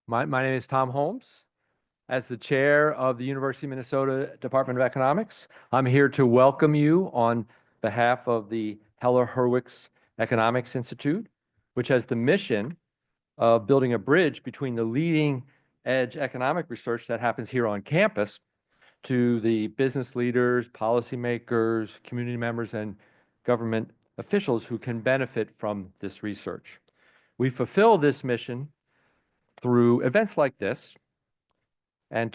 My name is Tom Holmes. As the chair of the University of Minnesota Department of Economics, I'm here to welcome you on behalf of the Heller Hurwicz Economics Institute, which has the mission of building a bridge between the leading edge economic research that happens here on campus to the business leaders, policymakers, community members, and government officials who can benefit from this research. We fulfill this mission through events like this and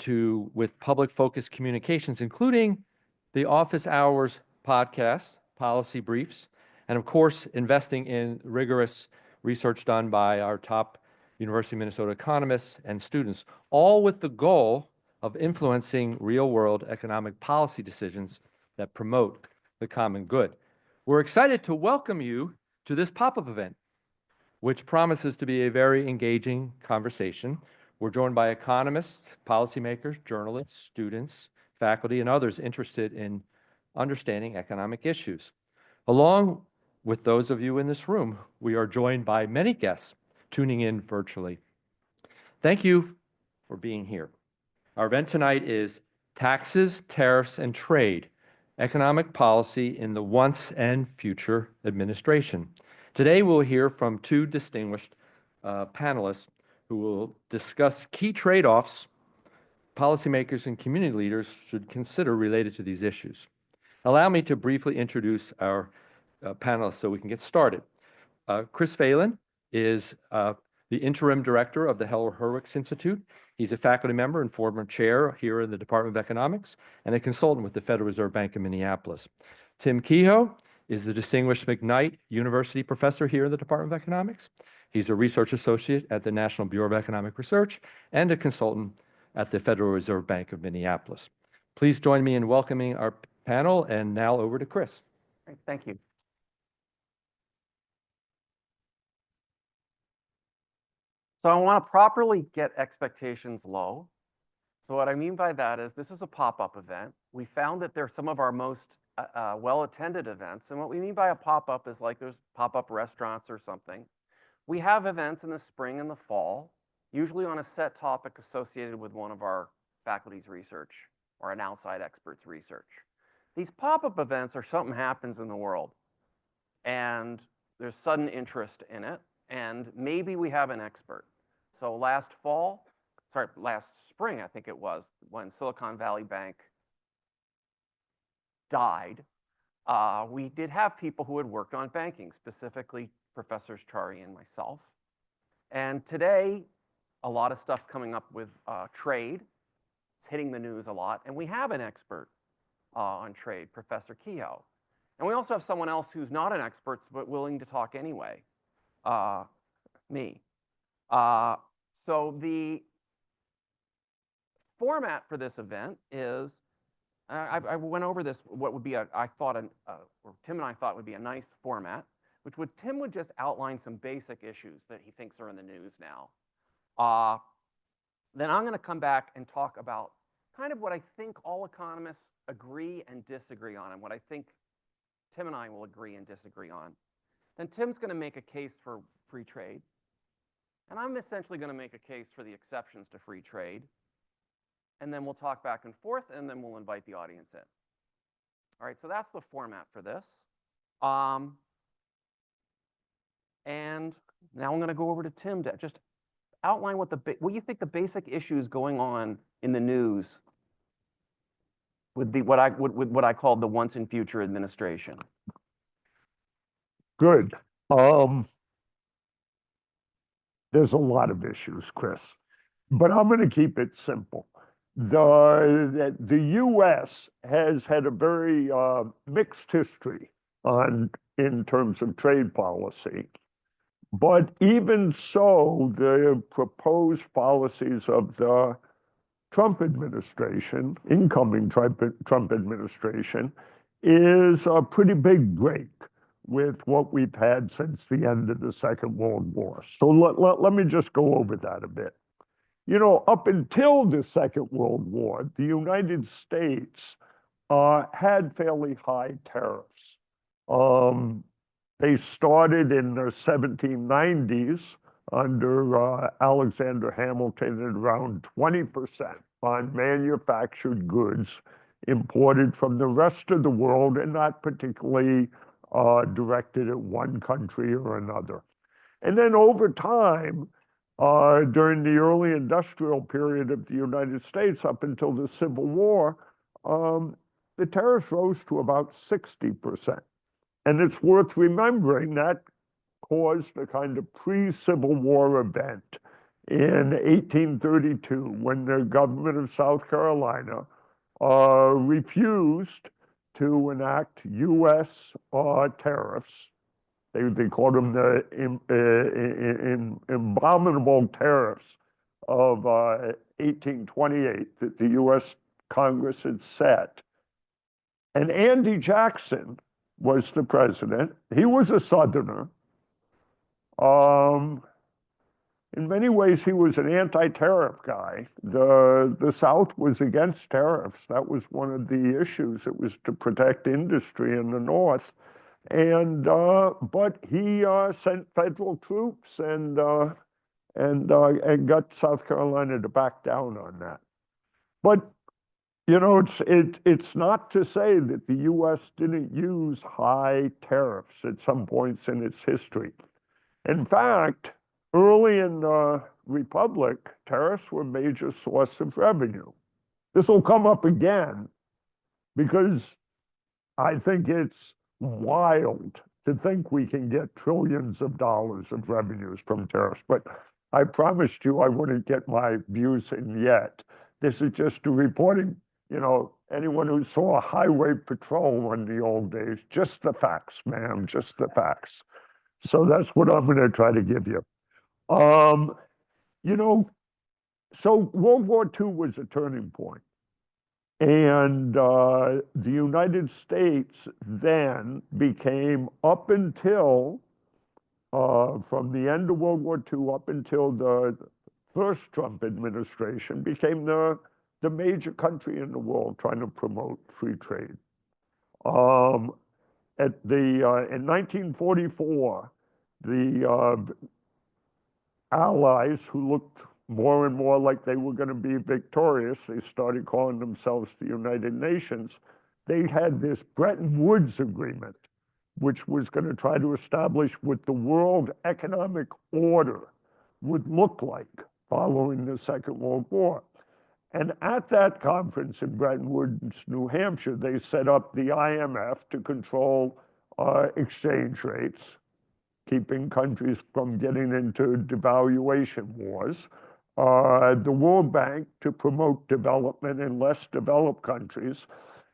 with public focused communications, including the office hours podcast, policy briefs, and of course, investing in rigorous research done by our top University of Minnesota economists and students, all with the goal of influencing real-world economic policy decisions that promote the common good. We're excited to welcome you to this pop-up event, which promises to be a very engaging conversation. We're joined by economists, policymakers, journalists, students, faculty, and others interested in understanding economic issues. Along with those of you in this room, we are joined by many guests tuning in virtually. Thank you for being here. Our event tonight is Taxes, Tariffs, and Trade, Economic Policy in the Once and Future Administration. Today, we'll hear from two distinguished panelists who will discuss key trade-offs policymakers and community leaders should consider related to these issues. Allow me to briefly introduce our panelists so we can get started. Chris Phelan is the interim director of the Heller Hurwicz Institute. He's a faculty member and former chair here in the Department of Economics and a consultant with the Federal Reserve Bank of Minneapolis. Tim Kehoe is the distinguished McKnight University professor here in the Department of Economics. He's a research associate at the National Bureau of Economic Research and a consultant at the Federal Reserve Bank of Minneapolis. Please join me in welcoming our panel, and now over to Chris. Great, thank you. So I want to properly get expectations low. So what I mean by that is this is a pop-up event. We found that they're some of our most well-attended events. And what we mean by a pop-up is like there's pop-up restaurants or something. We have events in the spring and the fall, usually on a set topic associated with one of our faculty's research or an outside expert's research. These pop-up events are something happens in the world and there's sudden interest in it, and maybe we have an expert. So last spring, I think it was, when Silicon Valley Bank died, we did have people who had worked on banking, specifically Professors Chari and myself. And today, a lot of stuff's coming up with trade. It's hitting the news a lot. And we have an expert on trade, Professor Kehoe. And we also have someone else who's not an expert, but willing to talk anyway, me. So the format for this event is, I went over this, what would be, or Tim and I thought would be a nice format, Tim would just outline some basic issues that he thinks are in the news now. Then I'm going to come back and talk about kind of what I think all economists agree and disagree on, and what I think Tim and I will agree and disagree on. Then Tim's going to make a case for free trade, and I'm essentially going to make a case for the exceptions to free trade. And then we'll talk back and forth, and then we'll invite the audience in. All right, so that's the format for this. And now I'm going to go over to Tim to just outline what you think the basic issues going on in the news with what I call the once and future administration. Good. There's a lot of issues, Chris, but I'm going to keep it simple. The U.S. has had a very mixed history in terms of trade policy. But even so, the proposed policies of the Trump administration, incoming Trump administration, is a pretty big break with what we've had since the end of the Second World War. So let me just go over that a bit. You know, up until the Second World War, the United States had fairly high tariffs. They started in the 1790s under Alexander Hamilton at around 20% on manufactured goods imported from the rest of the world and not particularly directed at one country or another. And then over time, during the early industrial period of the United States up until the Civil War, the tariffs rose to about 60%. And it's worth remembering that caused a kind of pre-Civil War event in 1832 when the government of South Carolina refused to enact U.S. Tariffs. They called them the abominable tariffs of 1828 that the U.S. Congress had set. And Andy Jackson was the president. He was a Southerner. In many ways, he was an anti-tariff guy. The South was against tariffs. That was one of the issues. It was to protect industry in the North. And but he sent federal troops and got South Carolina to back down on that. But you know, it's not to say that the U.S. didn't use high tariffs at some points in its history. In fact, early in the Republic, tariffs were a major source of revenue. This will come up again because I think it's wild to think we can get trillions of dollars of revenues from tariffs. But I promised you I wouldn't get my views in yet. This is just a reporting, you know, anyone who saw a highway patrol in the old days, just the facts, ma'am, just the facts. So that's what I'm going to try to give you. You know, so World War II was a turning point. And the United States then became, up until, from the end of World War II up until the first Trump administration, became the major country in the world trying to promote free trade. In 1944, the Allies, who looked more and more like they were going to be victorious, they started calling themselves the United Nations. They had this Bretton Woods agreement, which was going to try to establish what the world economic order would look like following the Second World War. And at that conference in Bretton Woods, New Hampshire, they set up the IMF to control exchange rates, keeping countries from getting into devaluation wars. The World Bank to promote development in less developed countries.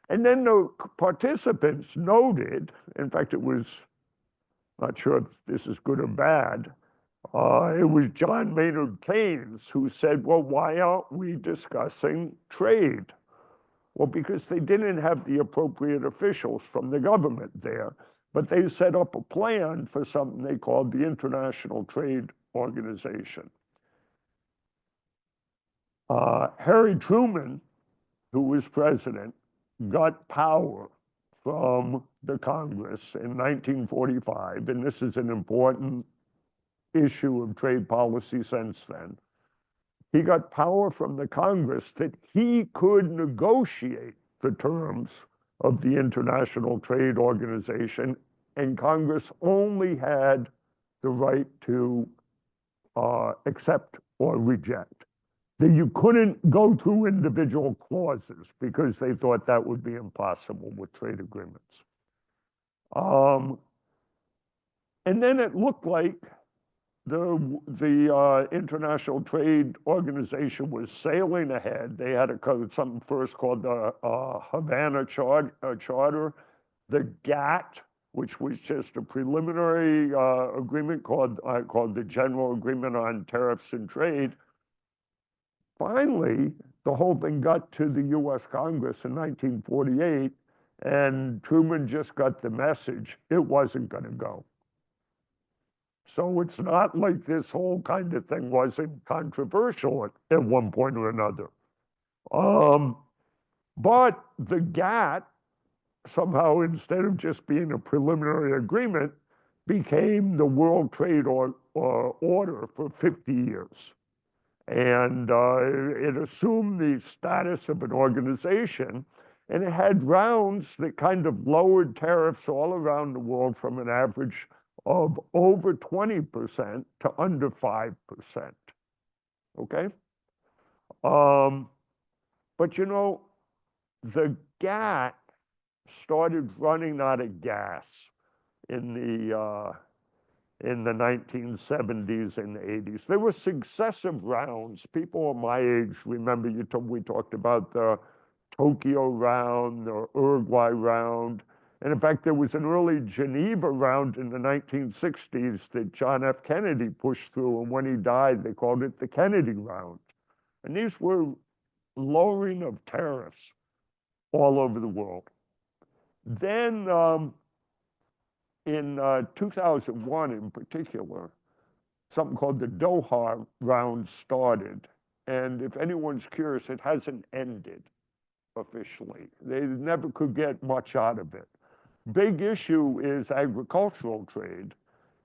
And then the participants noted, in fact, it was, not sure if this is good or bad, it was John Maynard Keynes who said, well, why aren't we discussing trade? Well, because they didn't have the appropriate officials from the government there, but they set up a plan for something they called the International Trade Organization. Harry Truman, who was president, got power from the Congress in 1945, and this is an important issue of trade policy since then. He got power from the Congress that he could negotiate the terms of the International Trade Organization, and Congress only had the right to accept or reject. That you couldn't go through individual clauses because they thought that would be impossible with trade agreements. And then it looked like the International Trade Organization was sailing ahead. They had something first called the Havana Charter, the GATT, which was just a preliminary agreement called the General Agreement on Tariffs and Trade. Finally, the whole thing got to the U.S. Congress in 1948, and Truman just got the message it wasn't going to go. So it's not like this whole kind of thing wasn't controversial at one point or another. But the GATT, somehow, instead of just being a preliminary agreement, became the World Trade order for 50 years. And it assumed the status of an organization, and it had rounds that kind of lowered tariffs all around the world from an average of over 20% to under 5%. Okay? But you know, the GATT started running out of gas in the 1970s and 80s. There were successive rounds. People my age remember we talked about the Tokyo round, the Uruguay round. And in fact, there was an early Geneva round in the 1960s that John F. Kennedy pushed through. And when he died, they called it the Kennedy round. And these were lowering of tariffs all over the world. Then in 2001 in particular, something called the Doha round started. And if anyone's curious, it hasn't ended officially. They never could get much out of it. Big issue is agricultural trade.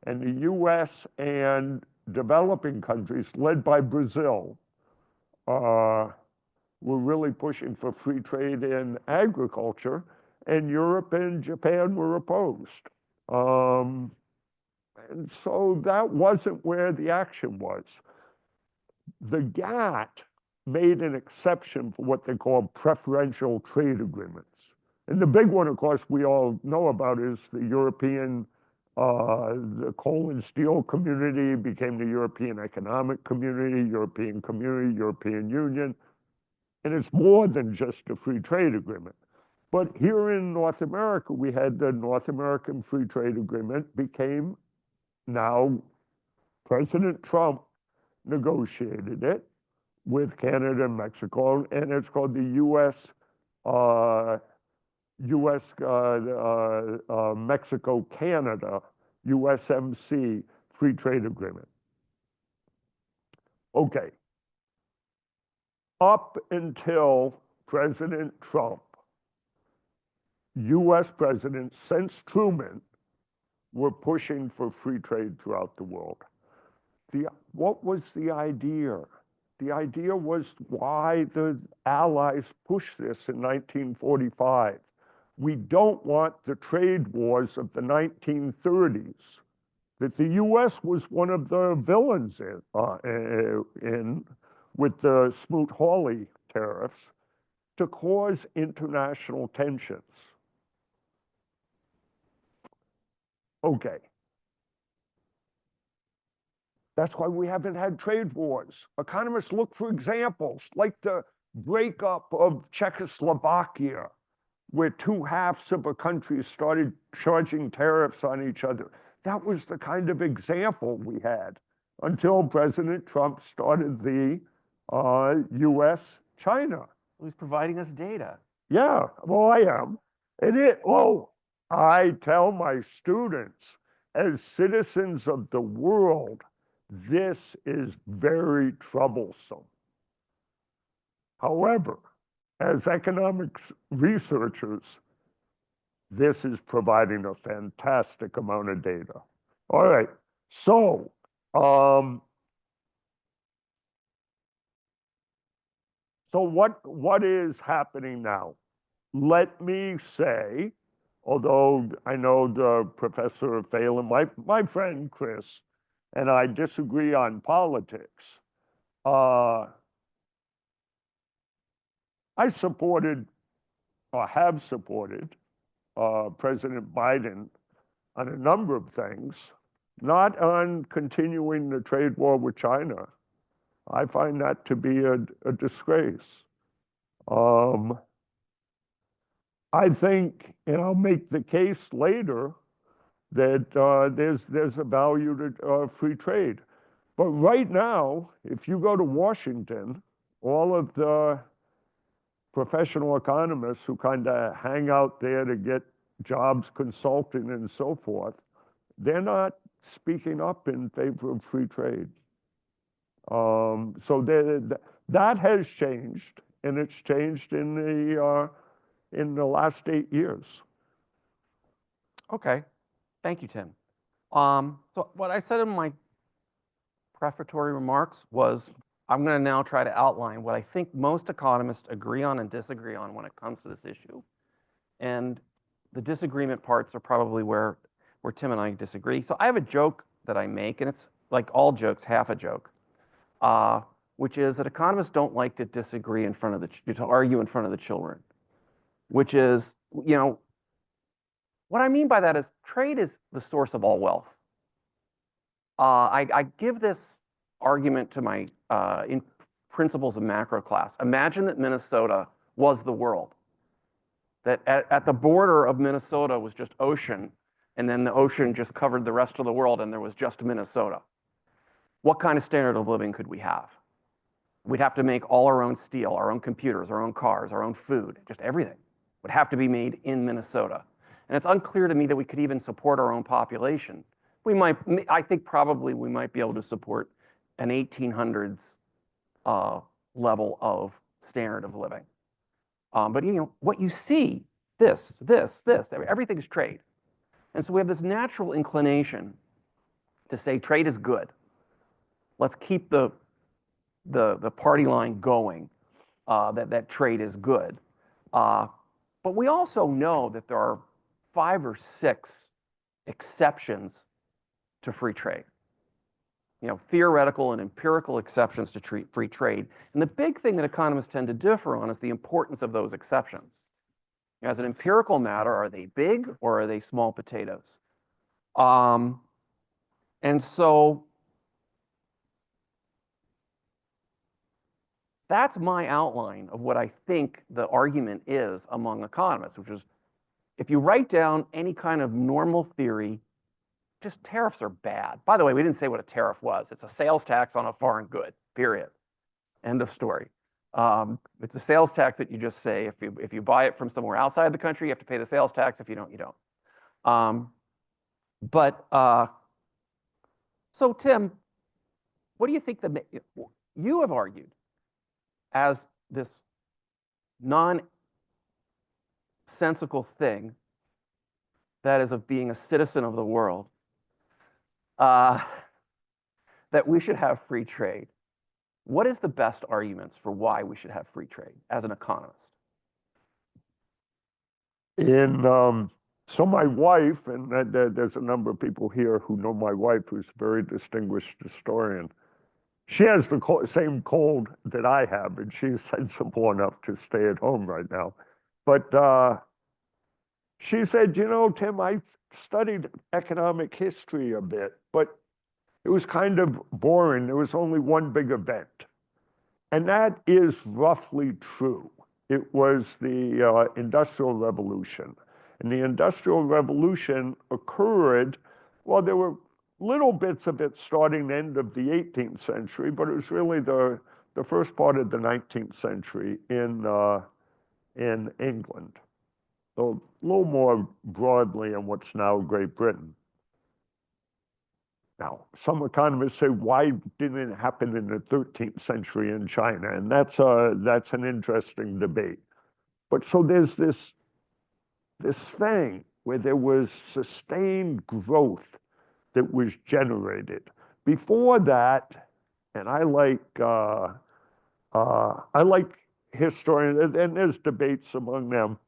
And the US and developing countries, led by Brazil, were really pushing for free trade in agriculture, and Europe and Japan were opposed. And so that wasn't where the action was. The GATT made an exception for what they call preferential trade agreements. And the big one, of course, we all know about is the European, the coal and steel community became the European Economic Community, European Union. And it's more than just a free trade agreement. But here in North America, we had the North American Free Trade Agreement became now President Trump negotiated it with Canada and Mexico, and it's called the Mexico-Canada, USMC Free Trade Agreement. Okay. Up until President Trump, US presidents since Truman were pushing for free trade throughout the world. What was the idea? The idea was why the Allies pushed this in 1945. We don't want the trade wars of the 1930s, that the US was one of the villains in with the Smoot-Hawley tariffs, to cause international tensions. Okay. That's why we haven't had trade wars. Economists look for examples, like the breakup of Czechoslovakia, where two halves of a country started charging tariffs on each other. That was the kind of example we had until President Trump started the US-China. He's providing us data. Yeah, well, I am. I tell my students, as citizens of the world, this is very troublesome. However, as economics researchers, this is providing a fantastic amount of data. All right, so what is happening now? Let me say, although I know the professor of Phelan, my friend Chris, and I disagree on politics, I supported or have supported President Biden on a number of things, not on continuing the trade war with China. I find that to be a disgrace. I think, and I'll make the case later, that there's a value to free trade. But right now, if you go to Washington, all of the professional economists who kind of hang out there to get jobs consulting and so forth, they're not speaking up in favor of free trade. So that has changed, and it's changed in the last 8 years. Okay, thank you, Tim. So what I said in my prefatory remarks was I'm going to now try to outline what I think most economists agree on and disagree on when it comes to this issue. And the disagreement parts are probably where Tim and I disagree. So I have a joke that I make, and it's like all jokes, half a joke, which is that economists don't like to disagree in front of to argue in front of the children, which is, you know, what I mean by that is trade is the source of all wealth. I give this argument to my in principles of macro class. Imagine that Minnesota was the world, that at the border of Minnesota was just ocean, and then the ocean just covered the rest of the world, and there was just Minnesota. What kind of standard of living could we have? We'd have to make all our own steel, our own computers, our own cars, our own food, just everything would have to be made in Minnesota. And it's unclear to me that we could even support our own population. We might, I think probably we might be able to support an 1800s level of standard of living. But you know, what you see, this, everything's trade. And so we have this natural inclination to say trade is good. Let's keep the party line going, that trade is good. But we also know that there are 5 or 6 exceptions to free trade. You know, theoretical and empirical exceptions to free trade. And the big thing that economists tend to differ on is the importance of those exceptions. As an empirical matter, are they big or are they small potatoes? And so that's my outline of what I think the argument is among economists, which is if you write down any kind of normal theory, just tariffs are bad. By the way, we didn't say what a tariff was. It's a sales tax on a foreign good, period. End of story. It's a sales tax that you just say if you buy it from somewhere outside the country, you have to pay the sales tax. If you don't, you don't. So Tim, what do you think you have argued as this nonsensical thing that is of being a citizen of the world, that we should have free trade. What is the best arguments for why we should have free trade as an economist? So my wife, and there's a number of people here who know my wife, who's a very distinguished historian. She has the same cold that I have, and she's sensible enough to stay at home right now. But she said, you know, Tim, I studied economic history a bit, but it was kind of boring. There was only one big event. And that is roughly true. It was the Industrial Revolution. And the Industrial Revolution occurred, well, there were little bits of it starting the end of the 18th century, but it was really the first part of the 19th century in England. So a little more broadly in what's now Great Britain. Now, some economists say, why didn't it happen in the 13th century in China? And that's an interesting debate. But so there's this thing where there was sustained growth that was generated. Before that, and I like historians, and there's debates among them,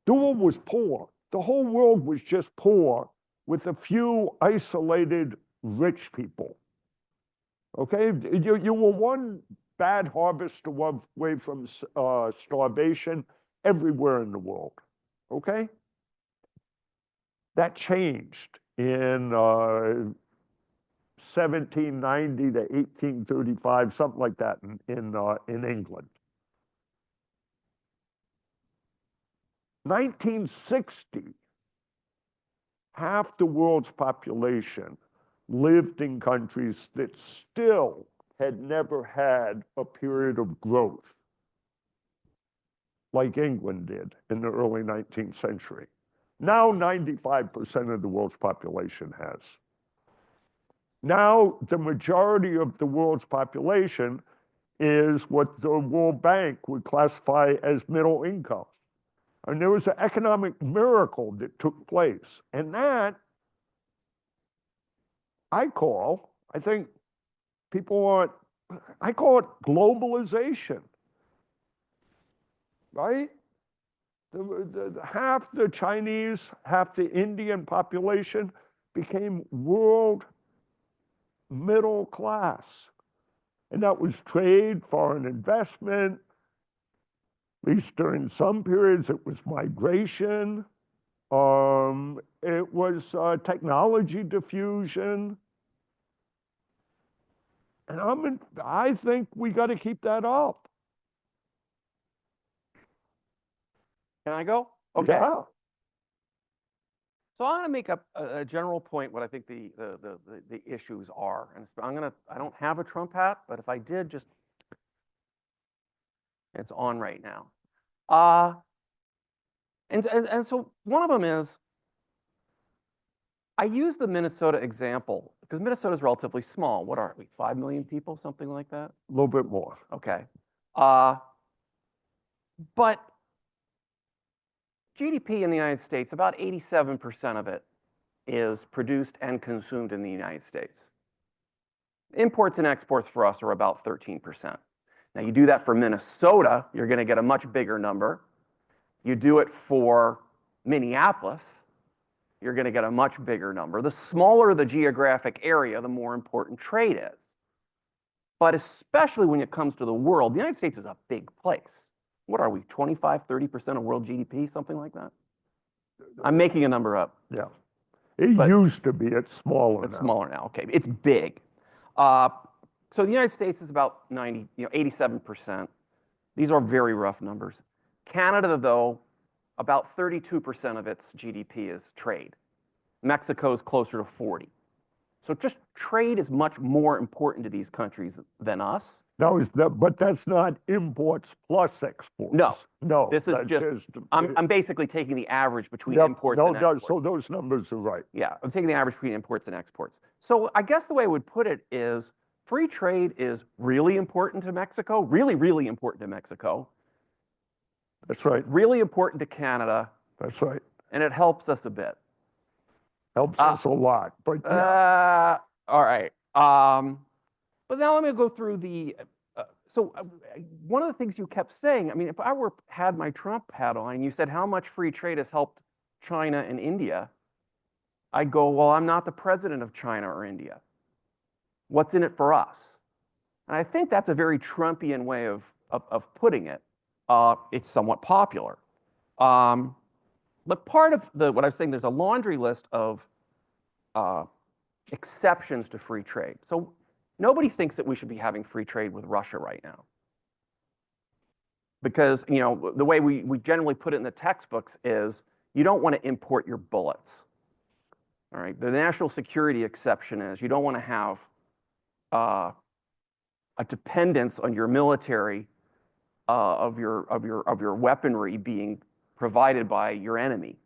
the world was poor. The whole world was just poor with a few isolated rich people. Okay, you were one bad harvest away from starvation everywhere in the world. Okay, that changed in 1790 to 1835, something like that in England. 1960. Half the world's population lived in countries that still had never had a period of growth like England did in the early 19th century. Now 95% of the world's population has. Now the majority of the world's population is what the World Bank would classify as middle income. And there was an economic miracle that took place. And that I think people want, I call it globalization, right? Half the Chinese, half the Indian population became world middle class. And that was trade, foreign investment, at least during some periods, it was migration. It was technology diffusion. And I think we got to keep that up. Can I go? Okay. Yeah. So I'm going to make a general point what I think the issues are. And I don't have a Trump hat, but if I did, just, it's on right now. And so one of them is, I use the Minnesota example because Minnesota is relatively small. What are we, 5 million people, something like that? A little bit more. Okay. But GDP in the United States, about 87% of it is produced and consumed in the United States. Imports and exports for us are about 13%. Now you do that for Minnesota, you're going to get a much bigger number. You do it for Minneapolis, you're going to get a much bigger number. The smaller the geographic area, the more important trade is. But especially when it comes to the world, the United States is a big place. What are we, 25, 30% of world GDP, something like that? I'm making a number up. Yeah. It used to be, it's smaller now. It's smaller now, okay. It's big. So the United States is about 87%. These are very rough numbers. Canada, though, about 32% of its GDP is trade. Mexico is closer to 40. So just trade is much more important to these countries than us. Now, but that's not imports plus exports. No. No. This is just, I'm basically taking the average between imports and exports. So those numbers are right. Yeah, I'm taking the average between imports and exports. So I guess the way I would put it is free trade is really important to Mexico, really, really important to Mexico. That's right. Really important to Canada. That's right. And it helps us a bit. Helps us a lot. But yeah. All right. But now let me go through the. One of the things you kept saying, I mean, if I had my Trump hat on, and you said how much free trade has helped China and India, I'd go, well, I'm not the president of China or India. What's in it for us? And I think that's a very Trumpian way of putting it. It's somewhat popular. But part of what I was saying, there's a laundry list of exceptions to free trade. So nobody thinks that we should be having free trade with Russia right now. Because, you know, the way we generally put it in the textbooks is you don't want to import your bullets. All right. The national security exception is you don't want to have a dependence on your military of your weaponry being provided by your enemy.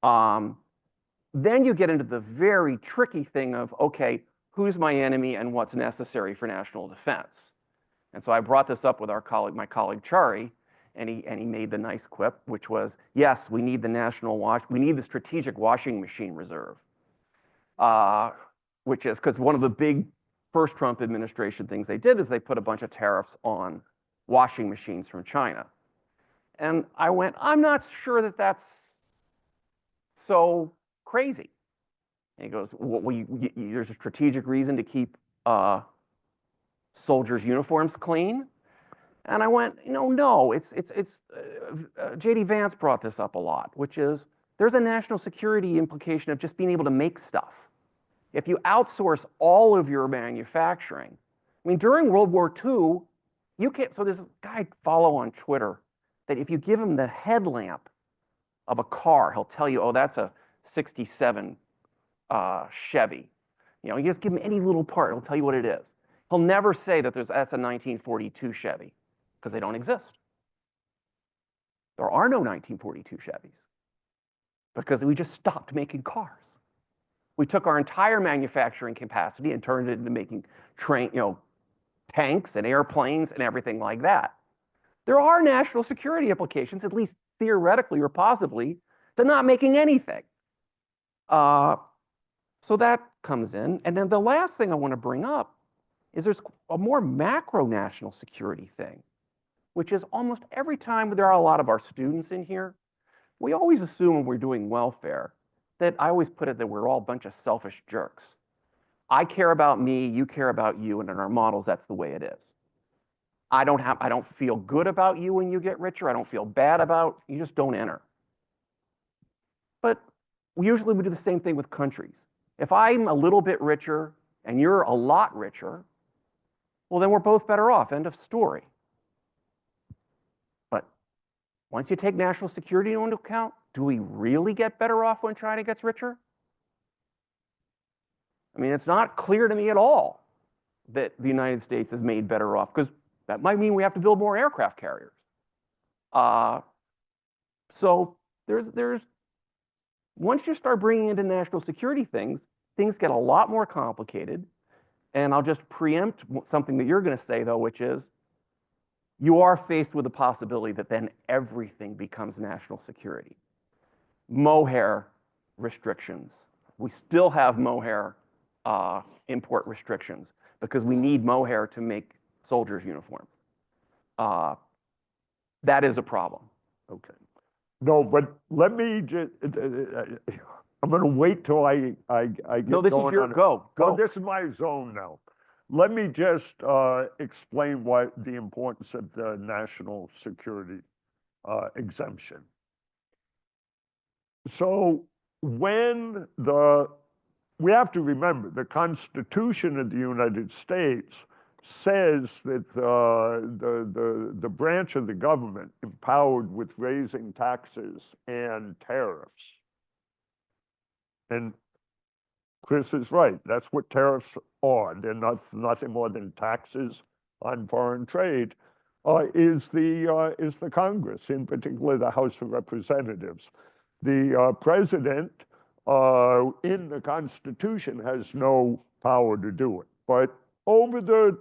Then you get into the very tricky thing of, okay, who's my enemy and what's necessary for national defense? And so I brought this up with my colleague Chari, and he made the nice quip, which was, yes, we need the strategic washing machine reserve, which is because one of the big first Trump administration things they did is they put a bunch of tariffs on washing machines from China. And I went, I'm not sure that that's so crazy. And he goes, well, there's a strategic reason to keep soldiers' uniforms clean. And I went, no, J.D. Vance brought this up a lot, which is there's a national security implication of just being able to make stuff. If you outsource all of your manufacturing, I mean, during World War II, you can't, so there's a guy I follow on Twitter that if you give him the headlamp of a car, he'll tell you, oh, that's a 67 Chevy. You just give him any little part, he'll tell you what it is. He'll never say that that's a 1942 Chevy, because they don't exist. There are no 1942 Chevys, because we just stopped making cars. We took our entire manufacturing capacity and turned it into making tanks and airplanes and everything like that. There are national security implications, at least theoretically or possibly, to not making anything. So that comes in. And then the last thing I want to bring up is there's a more macro national security thing, which is almost every time there are a lot of our students in here, we always assume when we're doing welfare that I always put it that we're all a bunch of selfish jerks. I care about me, you care about you, and in our models, that's the way it is. I don't feel good about you when you get richer. I don't feel bad about you, just don't enter. But usually we do the same thing with countries. If I'm a little bit richer and you're a lot richer, well, then we're both better off. End of story. But once you take national security into account, do we really get better off when China gets richer? I mean, it's not clear to me at all that the United States is made better off, because that might mean we have to build more aircraft carriers. So there's once you start bringing into national security things get a lot more complicated. And I'll just preempt something that you're going to say, though, which is you are faced with the possibility that then everything becomes national security. Mohair restrictions. We still have mohair import restrictions because we need mohair to make soldiers' uniforms. That is a problem. Okay. No, but let me just, I'm going to wait till I get No, this is going your, on it. go. Oh, this is my zone now. Let me just explain what the importance of the national security exemption. So when we have to remember, the Constitution of the United States says that the branch of the government empowered with raising taxes and tariffs. And Chris is right. That's what tariffs are. They're nothing more than taxes on foreign trade. Is the Congress, in particular the House of Representatives. The president in the Constitution has no power to do it. But over the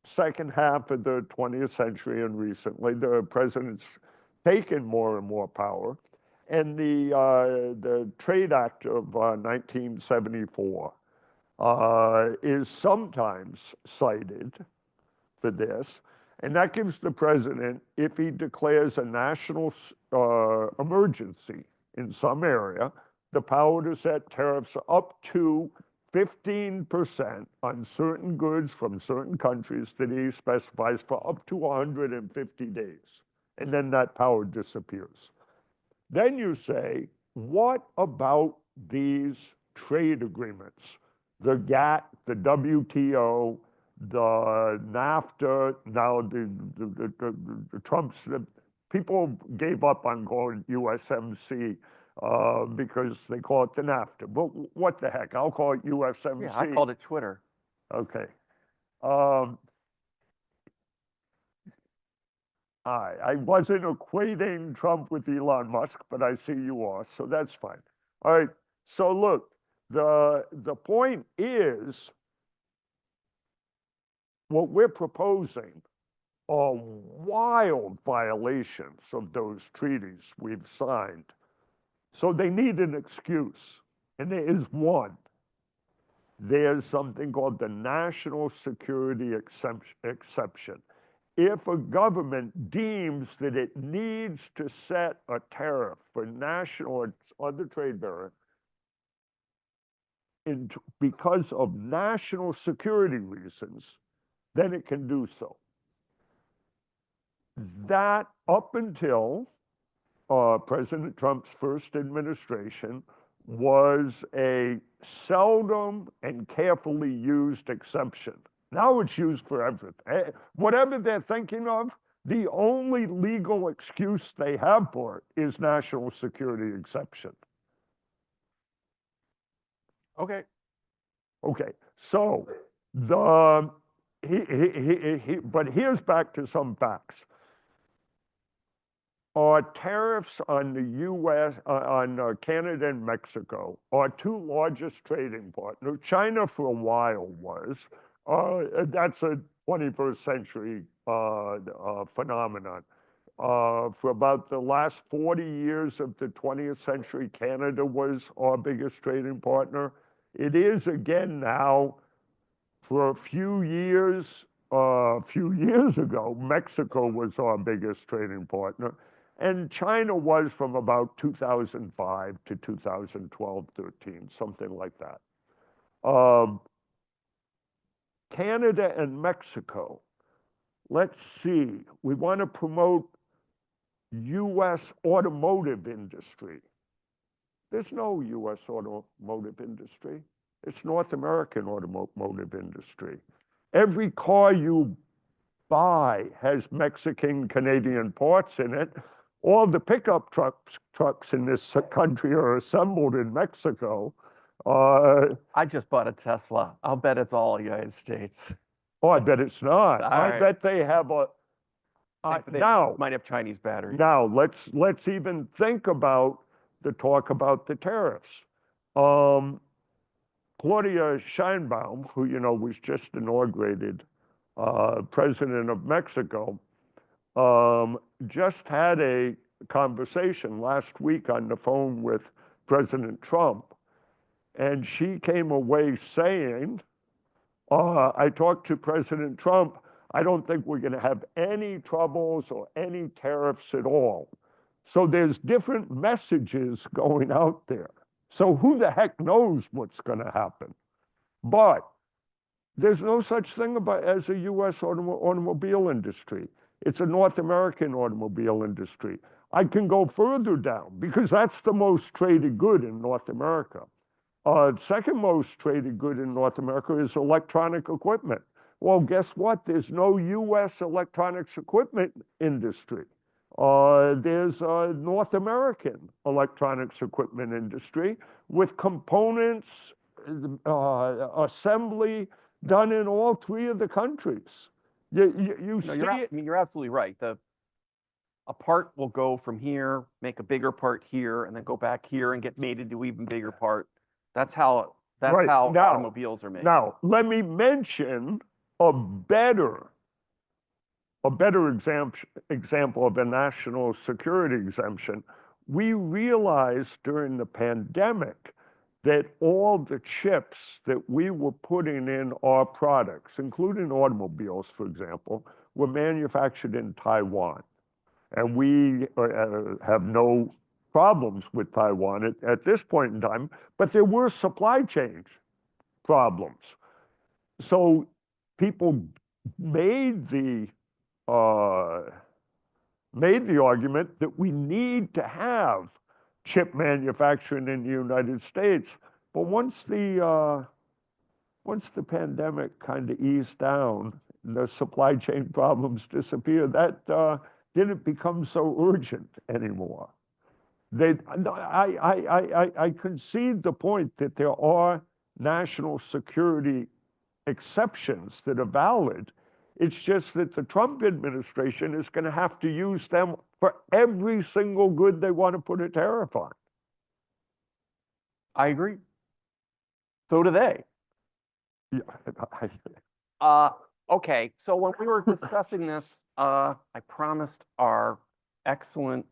second half of the 20th century and recently, the president's taken more and more power. And the Trade Act of 1974 is sometimes cited for this. And that gives the president, if he declares a national emergency in some area, the power to set tariffs up to 15% on certain goods from certain countries that he specifies for up to 150 days. And then that power disappears. Then you say, what about these trade agreements? The GATT, the WTO, the NAFTA, now the Trump's, people gave up on calling USMC because they call it the NAFTA. But what the heck? I'll call it USMC. Yeah, I called it Twitter. Okay. I wasn't equating Trump with Elon Musk, but I see you are, so that's fine. All right. So look, the point is, what we're proposing are wild violations of those treaties we've signed. So they need an excuse, and there is one. There's something called the national security exception. If a government deems that it needs to set a tariff for national or other trade barrier because of national security reasons, then it can do so. That, up until President Trump's first administration, was a seldom and carefully used exception. Now it's used for everything. Whatever they're thinking of, the only legal excuse they have for it is national security exception. Okay. Okay, so but here's back to some facts. Tariffs on the U.S., on Canada and Mexico, our two largest trading partners. China for a while was. That's a 21st century phenomenon. For about the last 40 years of the 20th century, Canada was our biggest trading partner. It is again now for a few years ago, Mexico was our biggest trading partner, and China was from about 2005 to 2012, 13, something like that. Canada and Mexico, let's see, we want to promote U.S. automotive industry. There's no U.S. automotive industry. It's North American automotive industry. Every car you buy has Mexican, Canadian parts in it. All the pickup trucks in this country are assembled in Mexico. I just bought a Tesla. I'll bet it's all United States. Oh, I bet it's not. All I right. bet they have a. They Now, might have Chinese batteries. now let's even think about the talk about the tariffs. Claudia Sheinbaum, who was just inaugurated president of Mexico, just had a conversation last week on the phone with President Trump, and she came away saying, I talked to President Trump. I don't think we're going to have any troubles or any tariffs at all. So there's different messages going out there. So who the heck knows what's going to happen? But there's no such thing as a U.S. automobile industry. It's a North American automobile industry. I can go further down because that's the most traded good in North America. Second most traded good in North America is electronic equipment. Well, guess what? There's no U.S. electronics equipment industry. There's a North American electronics equipment industry with components, assembly done in all three of the countries. You see it. You're absolutely right. A part will go from here, make a bigger part here, and then go back here and get made into even bigger part. That's how Right. Now- automobiles are made. Now, let me mention a better example of a national security exemption. We realized during the pandemic that all the chips that we were putting in our products, including automobiles, for example, were manufactured in Taiwan. And we have no problems with Taiwan at this point in time, but there were supply chain problems. So people made the argument that we need to have chip manufacturing in the United States. But once the pandemic kind of eased down, the supply chain problems disappeared, that didn't become so urgent anymore. I concede the point that there are national security exceptions that are valid. It's just that the Trump administration is going to have to use them for every single good they want to put a tariff on. I agree. So do they. Yeah, Okay, so when we were discussing this, I promised our excellent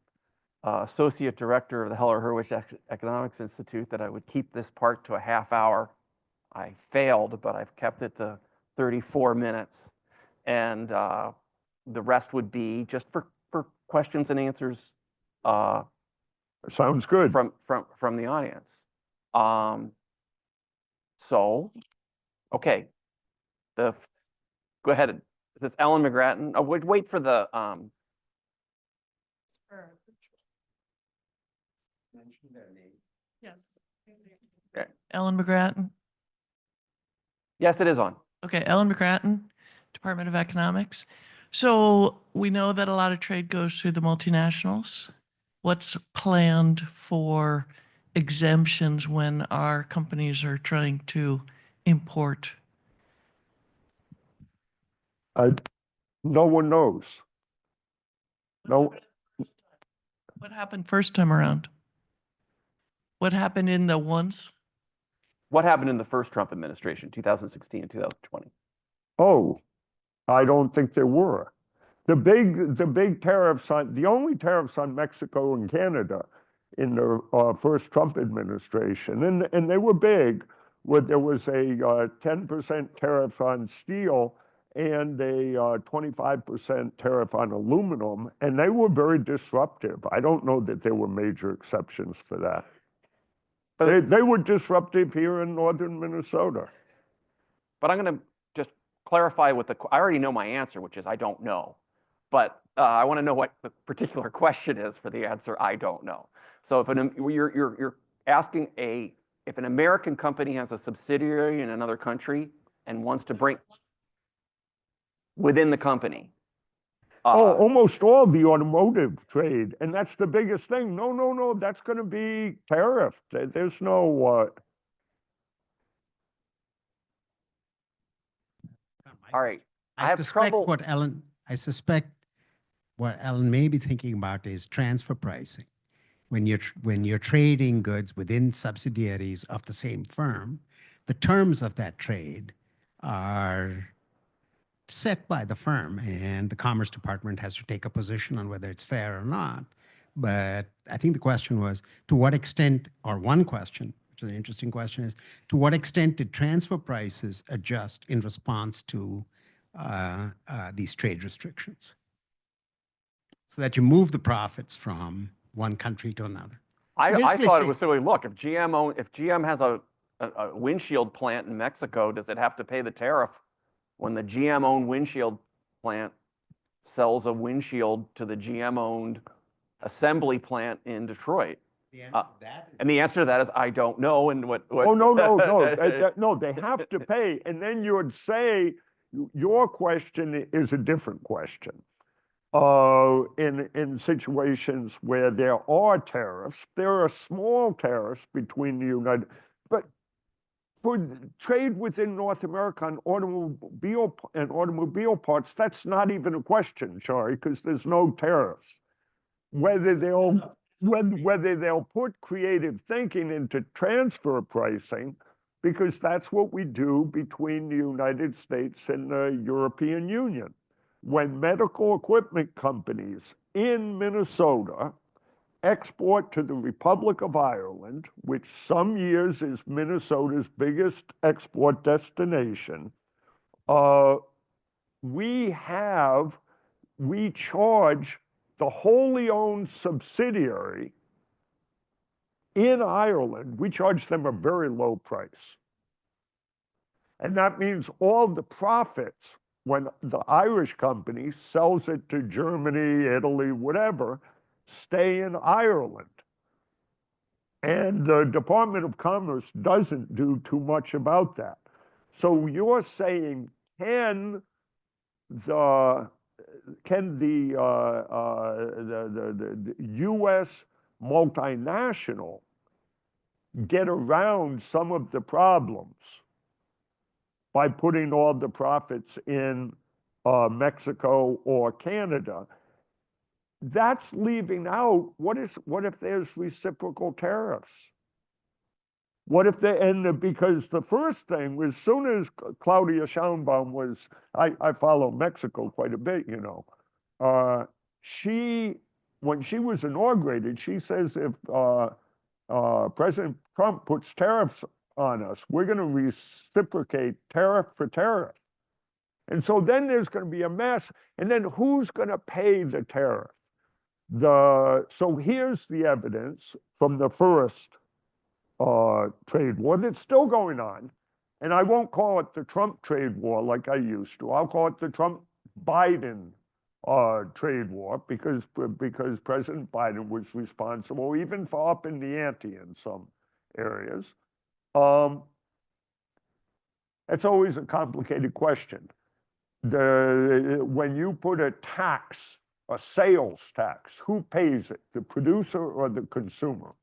associate director of the Heller Hurwitz Economics Institute that I would keep this part to a half hour. I failed, but I've kept it to 34 minutes. And the rest would be just for questions and answers sounds good. from the audience. So, okay, go ahead. Is this Ellen McGrattan? Oh, wait for the Yes. Okay. Ellen McGrattan. Yes, it is on. Okay, Ellen McGrattan, Department of Economics. So we know that a lot of trade goes through the multinationals. What's planned for exemptions when our companies are trying to import? No one knows. No. What happened first time around? What happened in the ones? What happened in the first Trump administration, 2016 and 2020? Oh, I don't think there were. The big tariffs the only tariffs on Mexico and Canada in the first Trump administration, and they were big, where there was a 10% tariff on steel and a 25% tariff on aluminum, and they were very disruptive. I don't know that there were major exceptions for that. But- They were disruptive here in northern Minnesota. But I'm going to just clarify with I already know my answer, which is I don't know. But I want to know what the particular question is for the answer I don't know. So if you're asking if an American company has a subsidiary in another country and wants to bring within the company. Almost all the automotive trade, and that's the biggest thing. No, that's going to be tariffed. There's no. All right. I I have suspect trouble. I suspect what Ellen may be thinking about is transfer pricing. When you're trading goods within subsidiaries of the same firm, the terms of that trade are set by the firm, and the Commerce Department has to take a position on whether it's fair or not. But I think the question was, to what extent, or one question, which is an interesting question, is to what extent did transfer prices adjust in response to these trade restrictions, so that you move the profits from one country to another? I Basically thought it say- was silly. Look, if GM has a windshield plant in Mexico, does it have to pay the tariff when the GM-owned windshield plant sells a windshield to the GM-owned assembly plant in Detroit? And the answer to that is I don't know. And what? Oh, no. No, they have to pay. And then you would say your question is a different question. In situations where there are tariffs, there are small tariffs between the United, but for trade within North America on automobile parts, that's not even a question, Shari, because there's no tariffs. Whether they'll put creative thinking into transfer pricing, because that's what we do between the United States and the European Union. When medical equipment companies in Minnesota export to the Republic of Ireland, which some years is Minnesota's biggest export destination, we charge the wholly owned subsidiary in Ireland, we charge them a very low price. And that means all the profits, when the Irish company sells it to Germany, Italy, whatever, stay in Ireland. And the Department of Commerce doesn't do too much about that. So you're saying, can the U.S. multinational get around some of the problems by putting all the profits in Mexico or Canada? That's leaving out, what if there's reciprocal tariffs? What if because the first thing, as soon as Claudia Sheinbaum was, I follow Mexico quite a bit, you know, when she was inaugurated, she says if President Trump puts tariffs on us, we're going to reciprocate tariff for tariff. And so then there's going to be a mess. And then who's going to pay the tariff? So here's the evidence from the first trade war that's still going on. And I won't call it the Trump trade war like I used to. I'll call it the Trump-Biden trade war because President Biden was responsible even for upping the ante in some areas. It's always a complicated question. When you put a tax, a sales tax, who pays it, the producer or the consumer?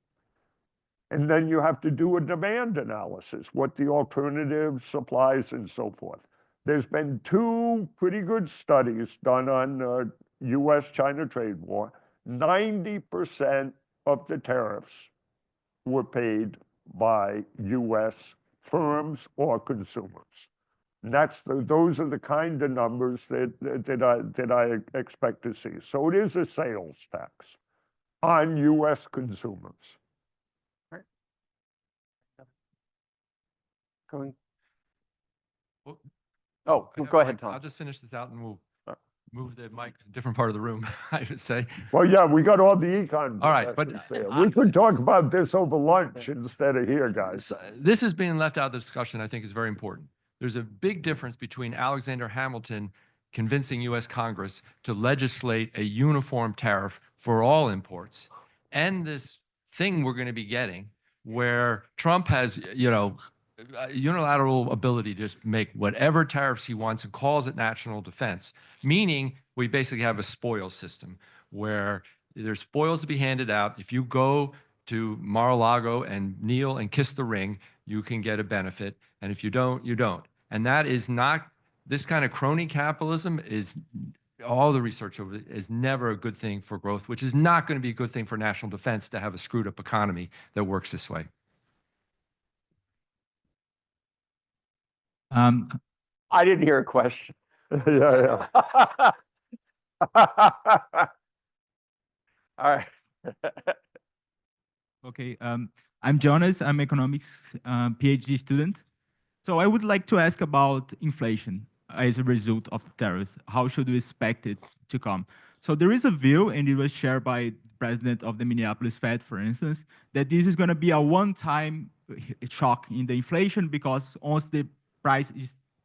And then you have to do a demand analysis, what the alternative supplies and so forth. There's been 2 pretty good studies done on U.S.-China trade war. 90% of the tariffs were paid by U.S. firms or consumers. And those are the kind of numbers that I expect to see. So it is a sales tax on U.S. consumers. Going. Well, Oh, I have go a ahead, mic. Tom. I'll just finish this out and we'll Uh. move the mic to a different part of the room, I would say. Well, yeah, we got all the econ All right, but professors there. I- We could talk about this over lunch instead of here, guys. This is being left out of the discussion, I think is very important. There's a big difference between Alexander Hamilton convincing US Congress to legislate a uniform tariff for all imports and this thing we're going to be getting where Trump has, unilateral ability to just make whatever tariffs he wants and calls it national defense, meaning we basically have a spoils system where there's spoils to be handed out. If you go to Mar-a-Lago and kneel and kiss the ring, you can get a benefit. And if you don't, you don't. And that is not, this kind of crony capitalism is, all the research over it is never a good thing for growth, which is not going to be a good thing for national defense to have a screwed up economy that works this way. I didn't hear a question. Yeah, All right. Okay, I'm Jonas. I'm economics PhD student. So I would like to ask about inflation as a result of the tariffs. How should we expect it to come? So there is a view, and it was shared by the president of the Minneapolis Fed, for instance, that this is going to be a one-time shock in the inflation because once the price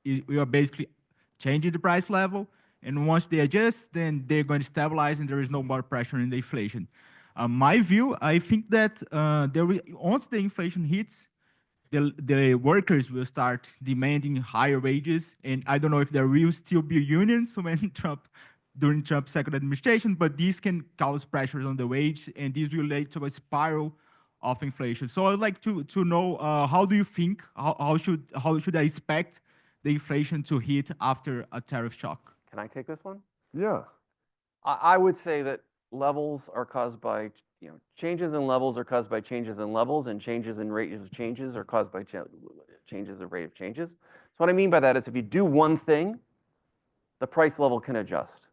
we are basically changing the price level, and once they adjust, then they're going to stabilize, and there is no more pressure in the inflation. My view, I think that once the inflation hits, the workers will start demanding higher wages, and I don't know if there will still be unions when during Trump's second administration, but these can cause pressures on the wage, and this will lead to a spiral of inflation. So I'd like to know how do you think how should I expect the inflation to hit after a tariff shock? Can I take this one? yeah. I would say that levels are caused by, changes in levels are caused by changes in levels, and changes in rate of changes are caused by changes in rate of changes. So what I mean by that is if you do one thing, the price level can adjust.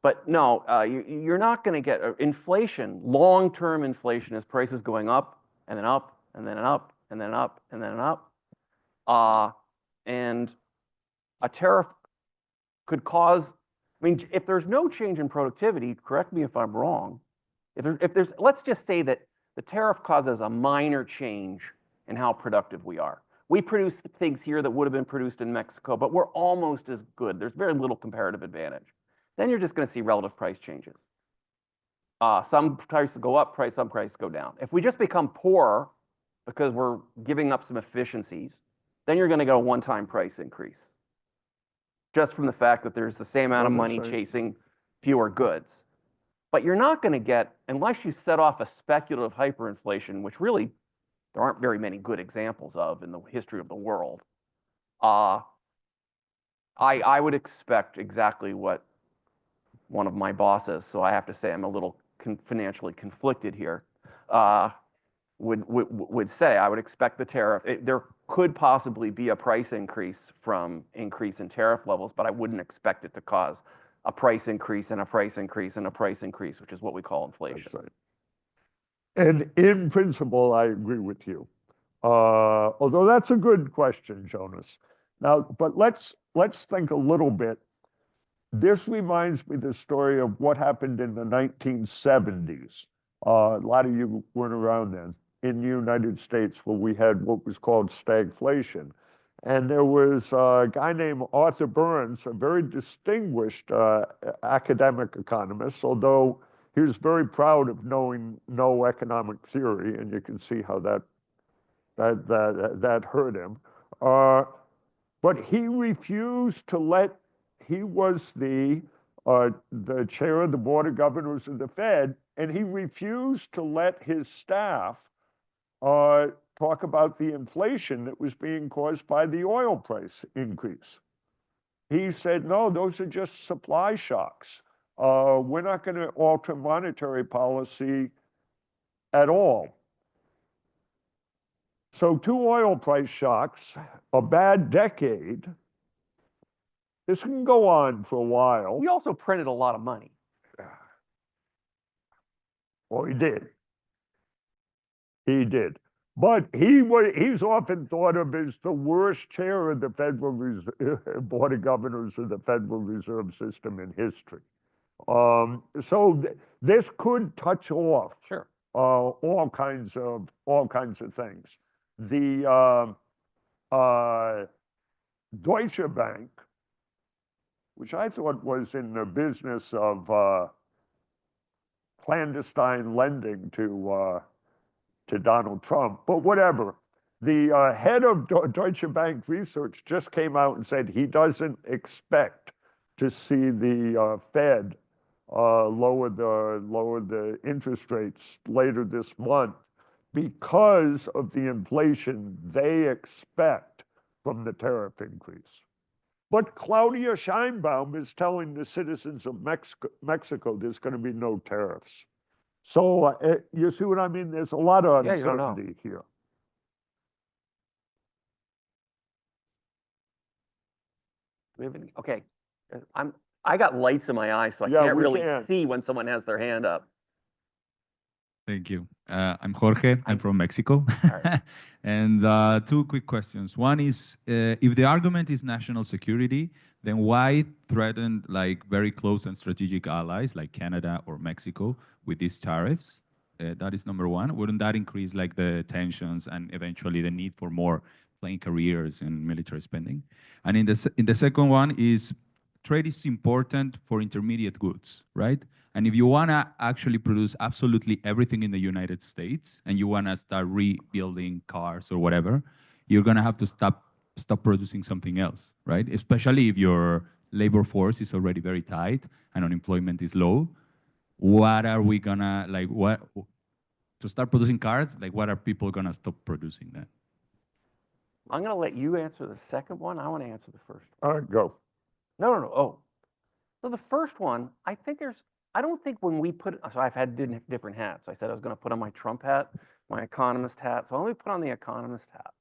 But no, you're not going to get inflation, long-term inflation is prices going up and then up and then up and then up and then up. And a tariff could cause, I mean, if there's no change in productivity, correct me if I'm wrong, if there's, let's just say that the tariff causes a minor change in how productive we are. We produce things here that would have been produced in Mexico, but we're almost as good. There's very little comparative advantage. Then you're just going to see relative price changes. Some prices go up, some prices go down. If we just become poorer because we're giving up some efficiencies, then you're going to get a one-time price increase. Just from the fact that there's the same amount of money chasing fewer goods. But you're not going to get, unless you set off a speculative hyperinflation, which really there aren't very many good examples of in the history of the world. I would expect exactly what one of my bosses, so I have to say I'm a little financially conflicted here, would say. I would expect the tariff, there could possibly be a price increase from increase in tariff levels, but I wouldn't expect it to cause a price increase and a price increase and a price increase, which is what we call inflation. That's right. And in principle, I agree with you. Although that's a good question, Jonas. Now, but let's think a little bit. This reminds me of the story of what happened in the 1970s. A lot of you weren't around then. In the United States, where we had what was called stagflation. And there was a guy named Arthur Burns, a very distinguished academic economist, although he was very proud of knowing no economic theory, and you can see how that hurt him. But he refused to let, he was the chair of the board of governors of the Fed, and he refused to let his staff talk about the inflation that was being caused by the oil price increase. He said, no, those are just supply shocks. We're not going to alter monetary policy at all. So 2 oil price shocks, a bad decade. This can go on for a while. We also printed a lot of money. Well, he did. He did. But he's often thought of as the worst chair of the Board of Governors of the Federal Reserve System in history. So this could touch off Sure. all kinds of things. The Deutsche Bank, which I thought was in the business of clandestine lending to Donald Trump, but whatever. The head of Deutsche Bank Research just came out and said he doesn't expect to see the Fed lower the interest rates later this month because of the inflation they expect from the tariff increase. But Claudia Sheinbaum is telling the citizens of Mexico there's going to be no tariffs. So you see what I mean? There's a lot of Yeah, you don't know. uncertainty here. We have okay. I got lights in my eyes, so I Yeah, can't we really can. see when someone has their hand up. Thank you. I'm Jorge. I'm from Mexico. right. And two quick questions. One is, if the argument is national security, then why threaten like very close and strategic allies like Canada or Mexico with these tariffs? That is number one. Wouldn't that increase like the tensions and eventually the need for more playing careers and military spending? And in the second one is, trade is important for intermediate goods, right? And if you want to actually produce absolutely everything in the United States and you want to start rebuilding cars or whatever, you're going to have to stop producing something else, right? Especially if your labor force is already very tight and unemployment is low. What are we going to, like, what, to start producing cars, like, what are people going to stop producing then? I'm going to let you answer the second one. I want to answer the first one. All right, go. No. Oh. So the first one, I don't think when we put, so I've had different hats. I said I was going to put on my Trump hat, my economist hat. So let me put on the economist hat.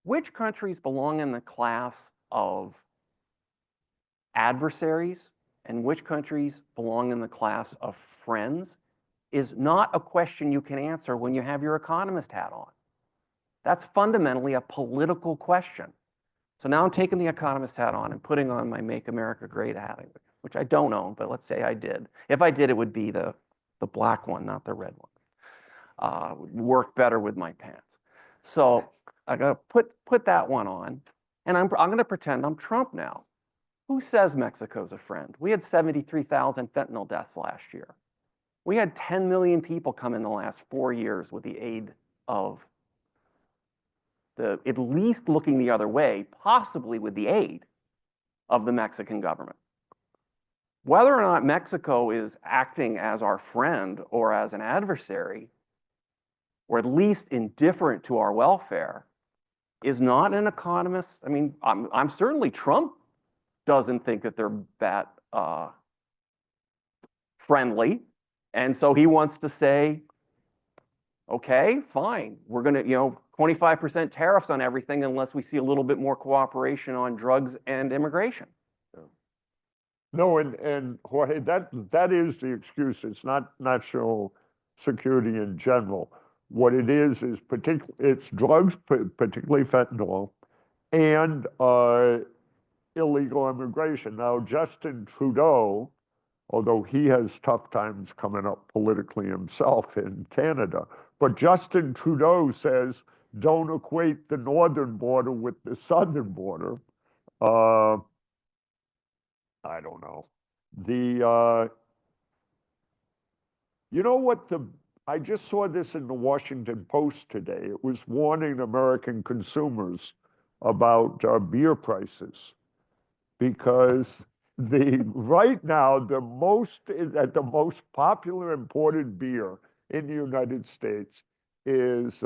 Which countries belong in the class of adversaries and which countries belong in the class of friends is not a question you can answer when you have your economist hat on. That's fundamentally a political question. So now I'm taking the economist hat on and putting on my Make America Great hat, which I don't own, but let's say I did. If I did, it would be the black one, not the red one. Would work better with my pants. So I gotta put that one on, and I'm gonna pretend I'm Trump now. Who says Mexico's a friend? We had 73,000 fentanyl deaths last year. We had 10 million people come in the last 4 years with the aid of at least looking the other way, possibly with the aid of the Mexican government. Whether or not Mexico is acting as our friend or as an adversary, or at least indifferent to our welfare, is not an economist. I mean, I'm certainly Trump doesn't think that they're that friendly, and so he wants to say, okay, fine, we're going to, 25% tariffs on everything unless we see a little bit more cooperation on drugs and immigration. No, and Jorge, that is the excuse. It's not national security in general. What it is it's drugs, particularly fentanyl, and illegal immigration. Now, Justin Trudeau, although he has tough times coming up politically himself in Canada, but Justin Trudeau says, don't equate the northern border with the southern border. I don't know. You know what I just saw this in the Washington Post today. It was warning American consumers about beer prices because right now the most popular imported beer in the United States is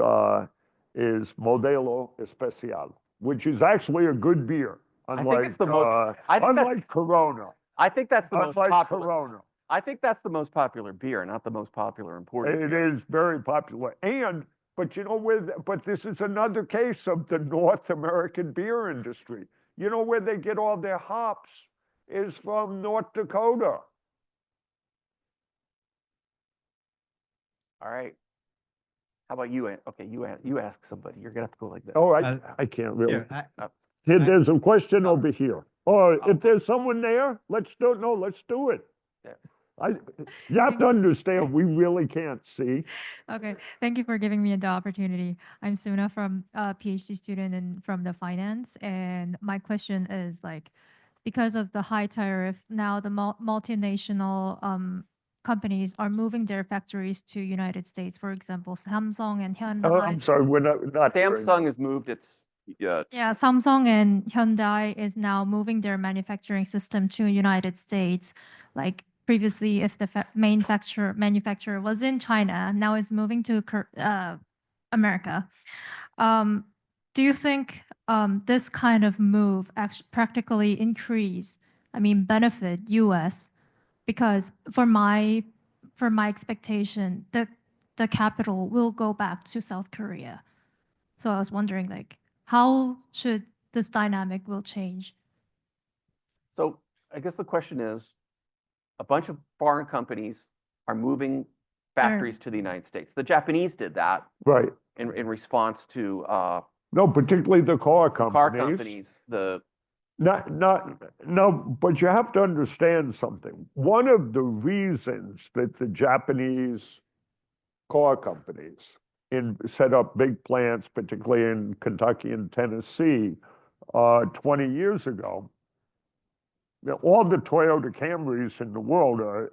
Modelo Especial, which is actually a good beer. Unlike, I think it's the most. unlike Corona. I think that's the most Unlike popular. Corona. I think that's the most popular beer, not the most popular imported It beer. is very popular. But you know, but this is another case of the North American beer industry. You know where they get all their hops is from North Dakota. All right. How about you? Okay, you ask somebody. You're gonna have to go like this. Oh, Uh, I can't really. Here, Here, I- there's a question over here. Or Oh. if there's someone there, let's do it. Yeah. You have to understand, we really can't see. Okay, thank you for giving me the opportunity. I'm Suna from PhD student and from the finance, and my question is like, because of the high tariff, now the multinational companies are moving their factories to United States. For example, Samsung and Oh, Hyundai. I'm sorry, we're not hearing. Samsung has moved its, Yeah, Samsung and Hyundai is now moving their manufacturing system to United States. Like previously, if the manufacturer was in China, now it's moving to America. Um, do you think this kind of move actually practically benefit U.S.? Because for my expectation, the capital will go back to South Korea. So I was wondering, like, how should this dynamic will change? so I guess the question is, a bunch of foreign companies are moving factories to the United States. The Japanese did that Right. in response to No, particularly the car car companies. companies. No, but you have to understand something. One of the reasons that the Japanese car companies set up big plants, particularly in Kentucky and Tennessee, 20 years ago, all the Toyota Camrys in the world are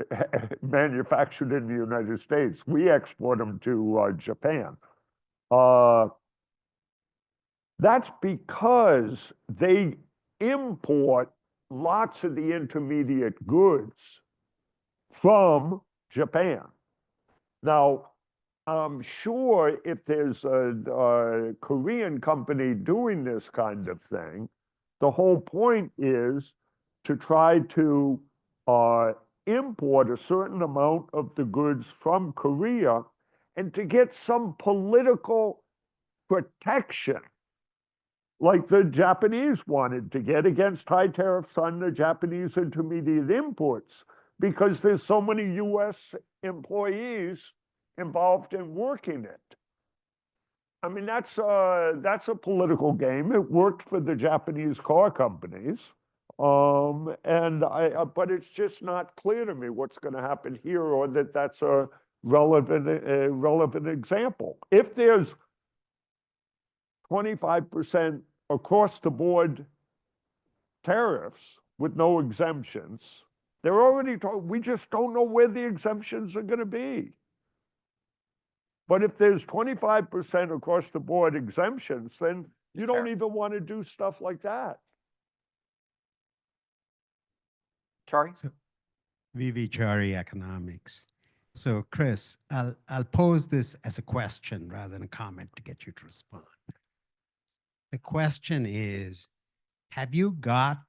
manufactured in the United States. We export them to Japan. That's because they import lots of the intermediate goods from Japan. Now, I'm sure if there's a Korean company doing this kind of thing, the whole point is to try to import a certain amount of the goods from Korea and to get some political protection, like the Japanese wanted to get against high tariffs on the Japanese intermediate imports, because there's so many US employees involved in working it. I mean, that's a political game. It worked for the Japanese car companies. But it's just not clear to me what's going to happen here, or that that's a relevant example. If there's 25% across the board tariffs with no exemptions, they're already we just don't know where the exemptions are going to be. But if there's 25% across the board exemptions, then you don't Tariffs. even want to do stuff like that. Chari? VV Chari Economics. So Chris, I'll pose this as a question rather than a comment to get you to respond. The question is, have you got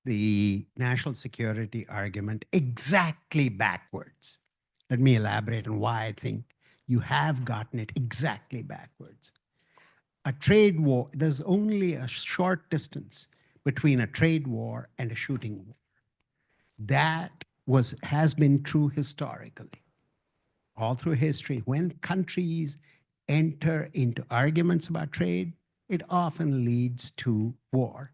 the national security argument exactly backwards? Let me elaborate on why I think you have gotten it exactly backwards. A trade war, there's only a short distance between a trade war and a shooting war. That has been true historically. All through history, when countries enter into arguments about trade, it often leads to war.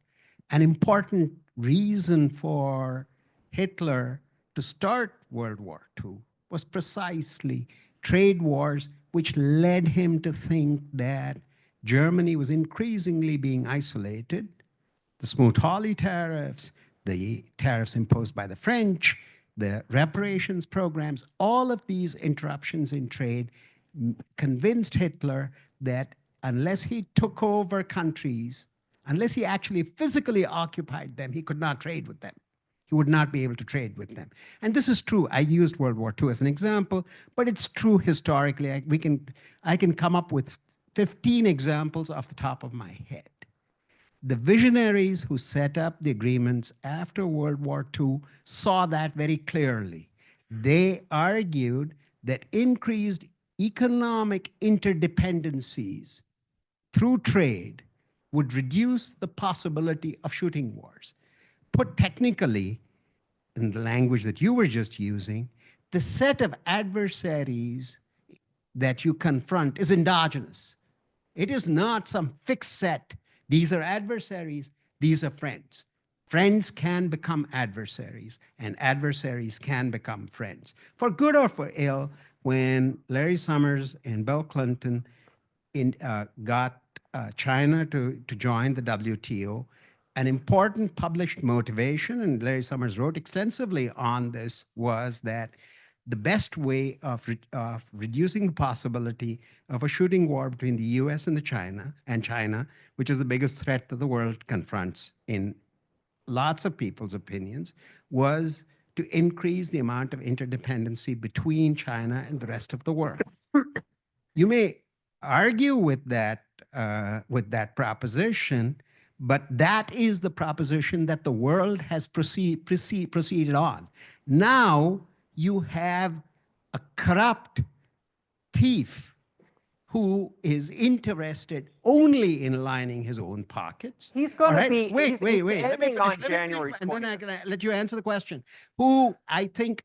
An important reason for Hitler to start World War II was precisely trade wars, which led him to think that Germany was increasingly being isolated. The Smoot-Hawley tariffs, the tariffs imposed by the French, the reparations programs, all of these interruptions in trade convinced Hitler that unless he took over countries, unless he actually physically occupied them, he could not trade with them. He would not be able to trade with them. And this is true. I used World War II as an example, but it's true historically. I can come up with 15 examples off the top of my head. The visionaries who set up the agreements after World War II saw that very clearly. They argued that increased economic interdependencies through trade would reduce the possibility of shooting wars. Put technically, in the language that you were just using, the set of adversaries that you confront is endogenous. It is not some fixed set. These are adversaries, these are friends. Friends can become adversaries, and adversaries can become friends. For good or for ill, when Larry Summers and Bill Clinton got China to join the WTO, an important published motivation, and Larry Summers wrote extensively on this, was that the best way of reducing the possibility of a shooting war between the US and China, which is the biggest threat that the world confronts in lots of people's opinions, was to increase the amount of interdependency between China and the rest of the world. You may argue with that proposition, but that is the proposition that the world has proceeded on. Now you have a corrupt thief who is interested only in lining his own pockets. He's going All to right? be, Wait. he's Let me ending finish, on let me January finish, and then 20th. I'm going to let you answer the question. Who I think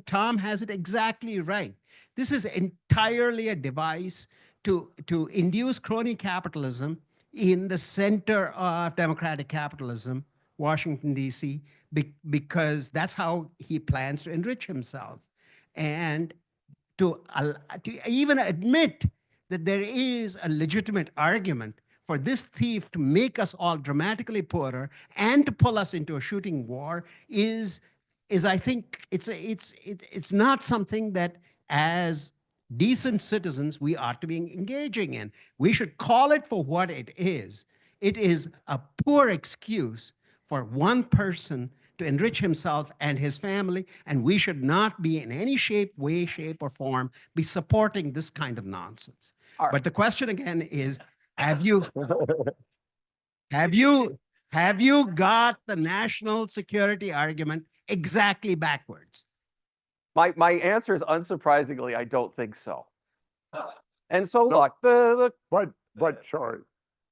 Tom has it exactly right. This is entirely a device to induce crony capitalism in the center of democratic capitalism, Washington, D.C., because that's how he plans to enrich himself. And to even admit that there is a legitimate argument for this thief to make us all dramatically poorer and to pull us into a shooting war is I think it's not something that as decent citizens we ought to be engaging in. We should call it for what it is. It is a poor excuse for one person to enrich himself and his family, and we should not be in any way, shape, or form be supporting this kind of nonsense. All right. But the question again is, have you got the national security argument exactly backwards? My answer is unsurprisingly, I don't think so. And so No. look, the But sorry,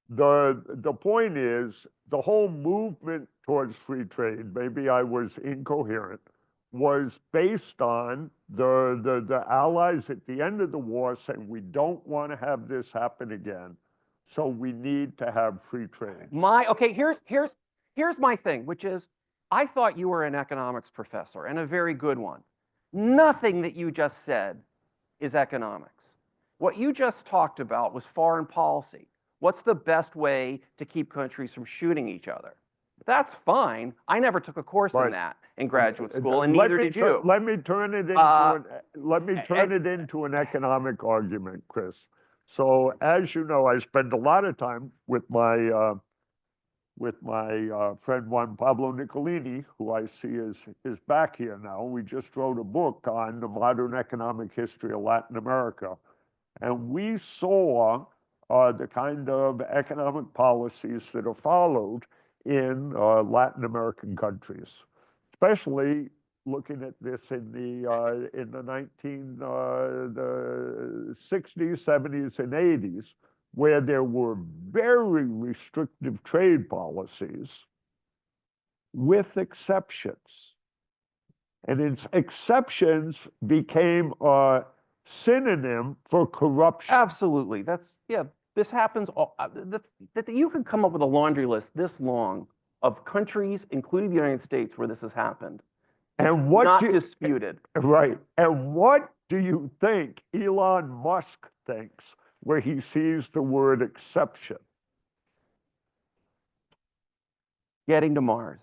the point is the whole movement towards free trade, maybe I was incoherent, was based on the allies at the end of the war saying we don't want to have this happen again, so we need to have free trade. okay, here's my thing, which is I thought you were an economics professor and a very good one. Nothing that you just said is economics. What you just talked about was foreign policy. What's the best way to keep countries from shooting each other? That's fine. I never took a course in Right. that in graduate school, and Let neither me did you. Let me turn it into an economic argument, Chris. So as you know, I spend a lot of time with my friend Juan Pablo Nicolini, who I see is back here now. We just wrote a book on the modern economic history of Latin America. And we saw the kind of economic policies that are followed in Latin American countries, especially looking at this in the 60s, 70s, and 80s, where there were very restrictive trade policies with exceptions. And exceptions became a synonym for corruption. Absolutely. This happens. You can come up with a laundry list this long of countries, including the United States, where this has happened. And what Not disputed. Right. And what do you think Elon Musk thinks where he sees the word exception? Getting to Mars.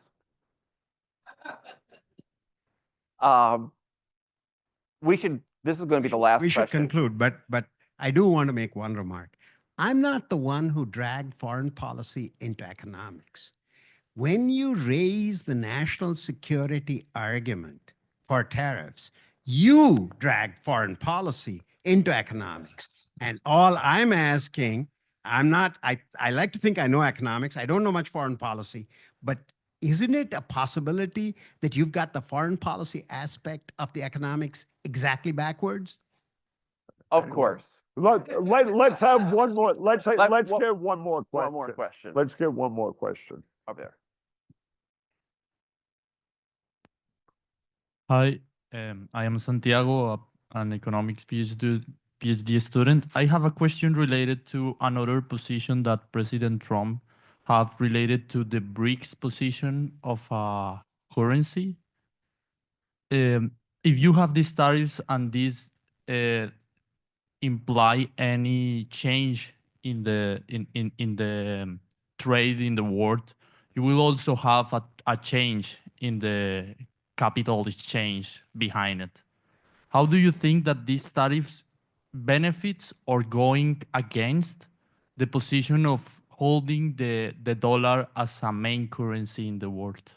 This is going to be the last We should question. conclude, but I do want to make one remark. I'm not the one who dragged foreign policy into economics. When you raise the national security argument for tariffs, you dragged foreign policy into economics. And all I'm asking, I like to think I know economics. I don't know much foreign policy, but isn't it a possibility that you've got the foreign policy aspect of the economics exactly backwards? Of course. Let's have one more. Let's get one more question. One more question. Let's get one more question. Up there. Hi, I am Santiago, an economics PhD student. I have a question related to another position that President Trump have related to the BRICS position of a currency. If you have these tariffs and these imply any change in the trade in the world, you will also have a change in the capital exchange behind it. How do you think that these tariffs benefits or going against the position of holding the dollar as a main currency in the world?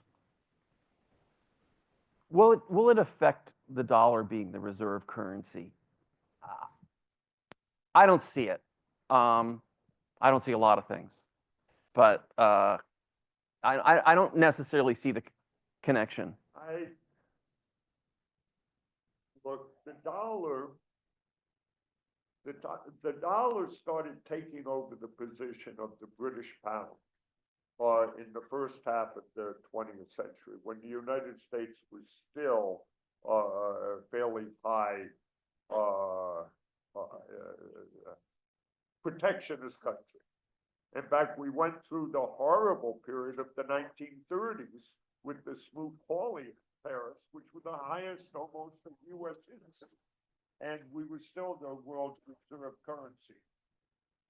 Will it affect the dollar being the reserve currency? I don't see it. I don't see a lot of things, but I don't necessarily see the connection. Look, the dollar started taking over the position of the British pound in the first half of the 20th century, when the United States was still a fairly high protectionist country. In fact, we went through the horrible period of the 1930s with the Smoot-Hawley tariffs, which were the highest almost of U.S. citizens. And we were still the world's reserve currency.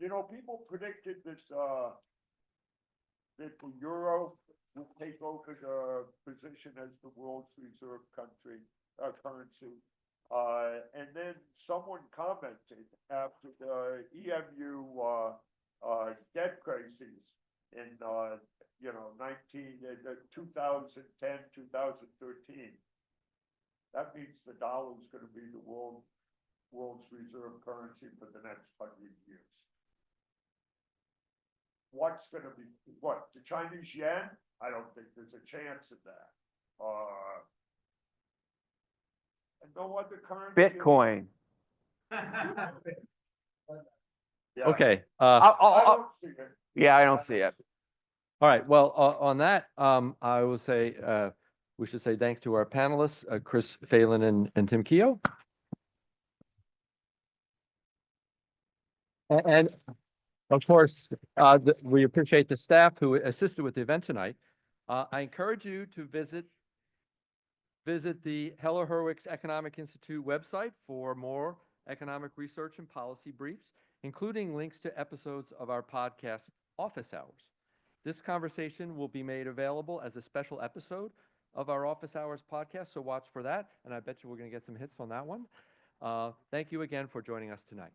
You know, people predicted this, that the euro would take over the position as the world's reserve currency. And then someone commented after the EMU debt crises in 2010, 2013. That means the dollar is going to be the world's reserve currency for the next 100 years. What's going to be what? The Chinese yen? I don't think there's a chance of that. And no other currency. Bitcoin. Yeah. Okay. I don't see it. Yeah, I don't see it. All right. Well, on that, I will say we should say thanks to our panelists, Chris Phelan and Tim Kehoe. And of course, we appreciate the staff who assisted with the event tonight. I encourage you to visit the Heller Hurwicz Economic Institute website for more economic research and policy briefs, including links to episodes of our podcast, Office Hours. This conversation will be made available as a special episode of our Office Hours podcast, so watch for that, and I bet you we're going to get some hits on that one. Thank you again for joining us tonight.